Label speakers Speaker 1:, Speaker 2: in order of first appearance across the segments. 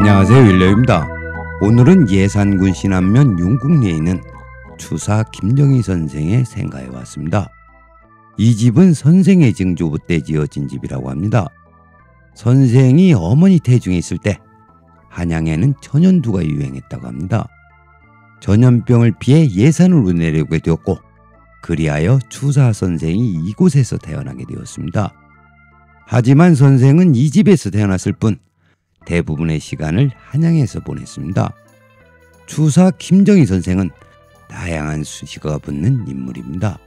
Speaker 1: 안녕하세요, 윌러입니다. 오늘은 예산군 신안면 용궁리에 있는 추사 김정희 선생의 생가에 왔습니다. 이 집은 선생의 증조부 때 지어진 집이라고 합니다. 선생이 어머니 태중에 있을 때 한양에는 전염두가 유행했다고 합니다. 전염병을 피해 예산으로 내려오게 되었고, 그리하여 추사 선생이 이곳에서 태어나게 되었습니다. 하지만 선생은 이 집에서 태어났을 뿐 대부분의 시간을 한양에서 보냈습니다. 추사 김정희 선생은 다양한 수식어가 붙는 인물입니다.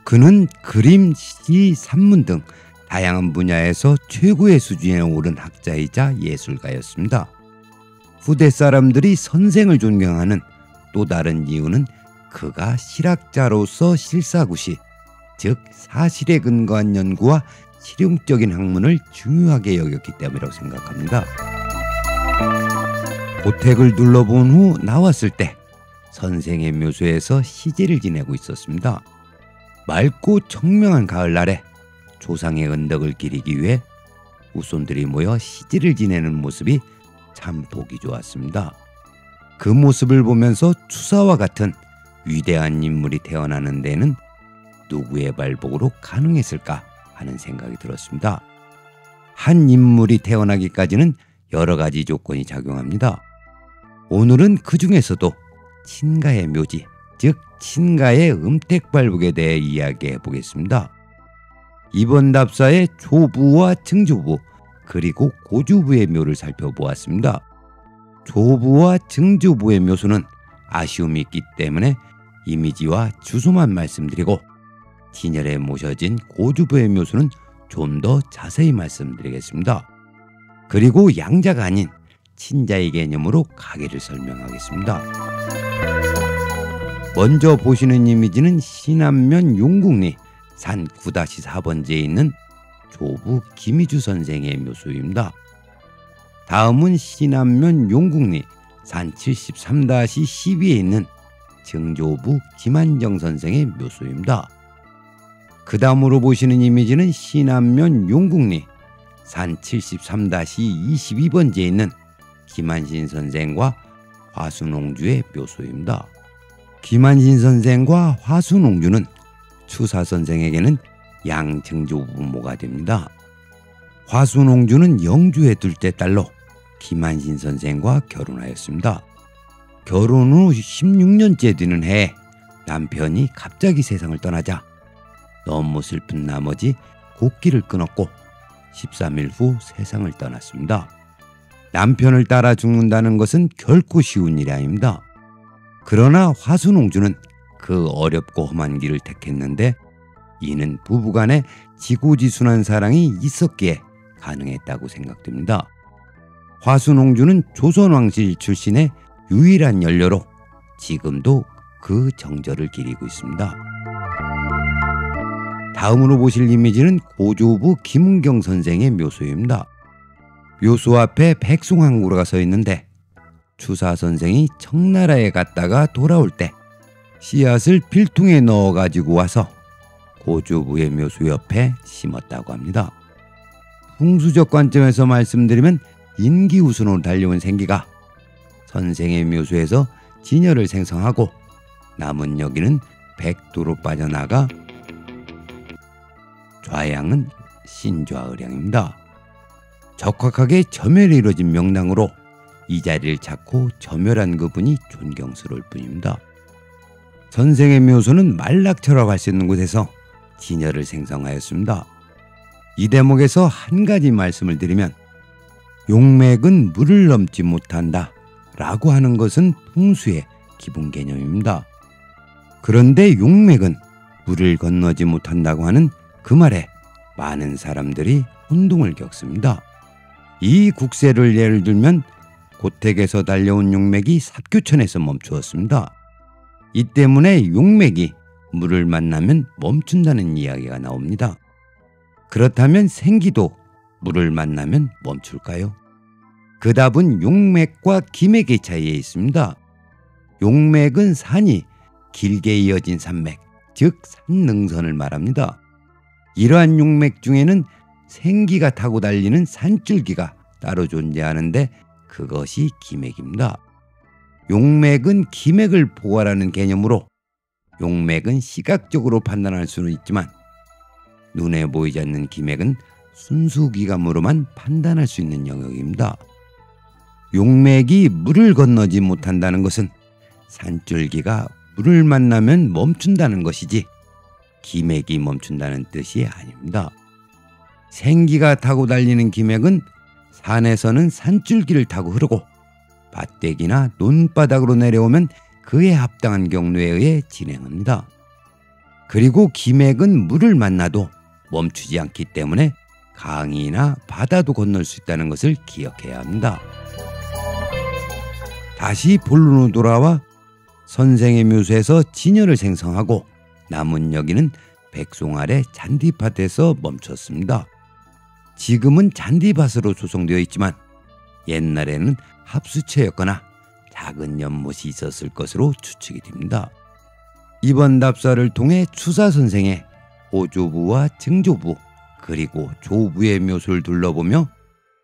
Speaker 1: 그는 그림, 시, 산문 등 다양한 분야에서 최고의 수준에 오른 학자이자 예술가였습니다. 후대 사람들이 선생을 존경하는 또 다른 이유는 그가 실학자로서 실사구시, 즉 사실에 근거한 연구와 실용적인 학문을 중요하게 여겼기 때문이라고 생각합니다. 고택을 둘러본 후 나왔을 때 선생의 묘소에서 시제를 지내고 있었습니다. 맑고 청명한 가을날에 조상의 은덕을 기리기 위해 후손들이 모여 시제를 지내는 모습이 참 보기 좋았습니다. 그 모습을 보면서 추사와 같은 위대한 인물이 태어나는 데는 누구의 발복으로 가능했을까 하는 생각이 들었습니다. 한 인물이 태어나기까지는 여러 가지 조건이 작용합니다. 오늘은 그 중에서도 친가의 묘지, 즉 친가의 음택발복에 대해 이야기해 보겠습니다. 이번 답사에 조부와 증조부 그리고 고조부의 묘를 살펴보았습니다. 조부와 증조부의 묘소는 아쉬움이 있기 때문에 이미지와 주소만 말씀드리고, 진열에 모셔진 고조부의 묘소는 좀 더 자세히 말씀드리겠습니다. 그리고 양자가 아닌 친자의 개념으로 가게를 설명하겠습니다. 먼저 보시는 이미지는 신안면 용궁리 산 9-4번지에 있는 조부 김희주 선생의 묘소입니다. 다음은 신안면 용궁리 산 73-12에 있는 증조부 김한정 선생의 묘소입니다. 그 다음으로 보시는 이미지는 신안면 용궁리 산 73-22번지에 있는 김한신 선생과 화순옹주의 묘소입니다. 김한신 선생과 화순옹주는 추사 선생에게는 양증조부 부모가 됩니다. 화순옹주는 영주의 둘째 딸로 김한신 선생과 결혼하였습니다. 결혼 후 16년째 되는 해에 남편이 갑자기 세상을 떠나자 너무 슬픈 나머지 곡기를 끊었고 13일 후 세상을 떠났습니다. 남편을 따라 죽는다는 것은 결코 쉬운 일이 아닙니다. 그러나 화순옹주는 그 어렵고 험한 길을 택했는데 이는 부부간에 지고지순한 사랑이 있었기에 가능했다고 생각됩니다. 화순옹주는 조선왕실 출신의 유일한 연료로 지금도 그 정절을 기리고 있습니다. 다음으로 보실 이미지는 고조부 김은경 선생의 묘소입니다. 묘소 앞에 백송항구가 서 있는데 추사 선생이 청나라에 갔다가 돌아올 때 씨앗을 필통에 넣어 가지고 와서 고조부의 묘소 옆에 심었다고 합니다. 풍수적 관점에서 말씀드리면 인기우순으로 달려온 생기가 선생의 묘소에서 진열을 생성하고 남은 여기는 백도로 빠져나가 좌양은 신좌의량입니다. 적확하게 점열이 이루어진 명당으로 이 자리를 찾고 점열한 그분이 존경스러울 뿐입니다. 선생의 묘소는 말락처라고 할 수 있는 곳에서 진열을 생성하였습니다. 이 대목에서 한 가지 말씀을 드리면 용맥은 물을 넘지 못한다 라고 하는 것은 풍수의 기본 개념입니다. 그런데 용맥은 물을 건너지 못한다고 하는 그 말에 많은 사람들이 혼동을 겪습니다. 이 국세를 예를 들면 고택에서 달려온 용맥이 삽교천에서 멈추었습니다. 이 때문에 용맥이 물을 만나면 멈춘다는 이야기가 나옵니다. 그렇다면 생기도 물을 만나면 멈출까요? 그 답은 용맥과 기맥의 차이에 있습니다. 용맥은 산이 길게 이어진 산맥, 즉 산능선을 말합니다. 이러한 용맥 중에는 생기가 타고 달리는 산줄기가 따로 존재하는데 그것이 기맥입니다. 용맥은 기맥을 포괄하는 개념으로 용맥은 시각적으로 판단할 수는 있지만 눈에 보이지 않는 기맥은 순수기감으로만 판단할 수 있는 영역입니다. 용맥이 물을 건너지 못한다는 것은 산줄기가 물을 만나면 멈춘다는 것이지 기맥이 멈춘다는 뜻이 아닙니다. 생기가 타고 달리는 기맥은 산에서는 산줄기를 타고 흐르고 밭대기나 논바닥으로 내려오면 그에 합당한 경로에 의해 진행합니다. 그리고 기맥은 물을 만나도 멈추지 않기 때문에 강이나 바다도 건널 수 있다는 것을 기억해야 합니다. 다시 본론으로 돌아와 선생의 묘수에서 진열을 생성하고 남은 여기는 백송 아래 잔디밭에서 멈췄습니다. 지금은 잔디밭으로 조성되어 있지만 옛날에는 합수처였거나 작은 연못이 있었을 것으로 추측이 됩니다. 이번 답사를 통해 추사 선생의 호조부와 증조부 그리고 조부의 묘소를 둘러보며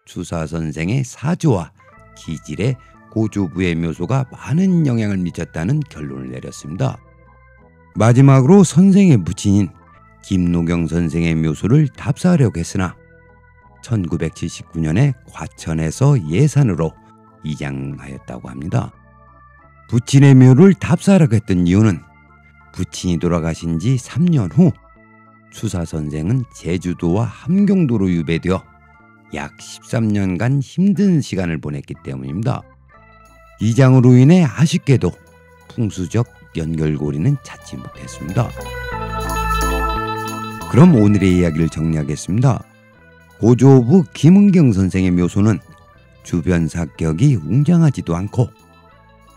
Speaker 1: 추사 선생의 사조와 기질의 고조부의 묘소가 많은 영향을 미쳤다는 결론을 내렸습니다. 마지막으로 선생의 부친인 김노경 선생의 묘소를 답사하려고 했으나 1979년에 과천에서 예산으로 이장하였다고 합니다. 부친의 묘를 답사하려고 했던 이유는 부친이 돌아가신 지 3년 후 추사 선생은 제주도와 함경도로 유배되어 약 13년간 힘든 시간을 보냈기 때문입니다. 이장으로 인해 아쉽게도 풍수적 연결고리는 찾지 못했습니다. 그럼 오늘의 이야기를 정리하겠습니다. 고조부 김은경 선생의 묘소는 주변 사격이 웅장하지도 않고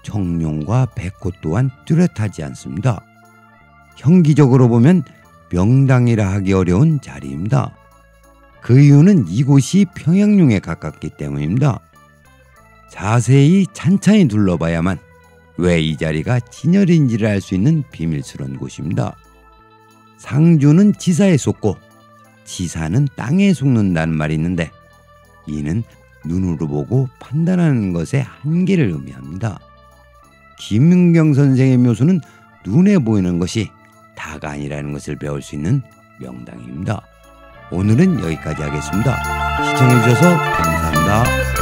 Speaker 1: 청룡과 백호 또한 뚜렷하지 않습니다. 형기적으로 보면 명당이라 하기 어려운 자리입니다. 그 이유는 이곳이 평양룡에 가깝기 때문입니다. 자세히 찬찬히 둘러봐야만 왜 이 자리가 진열인지를 알 수 있는 비밀스러운 곳입니다. 상주는 지사에 솟고 지사는 땅에 속는다는 말이 있는데 이는 눈으로 보고 판단하는 것의 한계를 의미합니다. 김은경 선생의 묘소는 눈에 보이는 것이 다가 아니라는 것을 배울 수 있는 명당입니다. 오늘은 여기까지 하겠습니다. 시청해주셔서 감사합니다.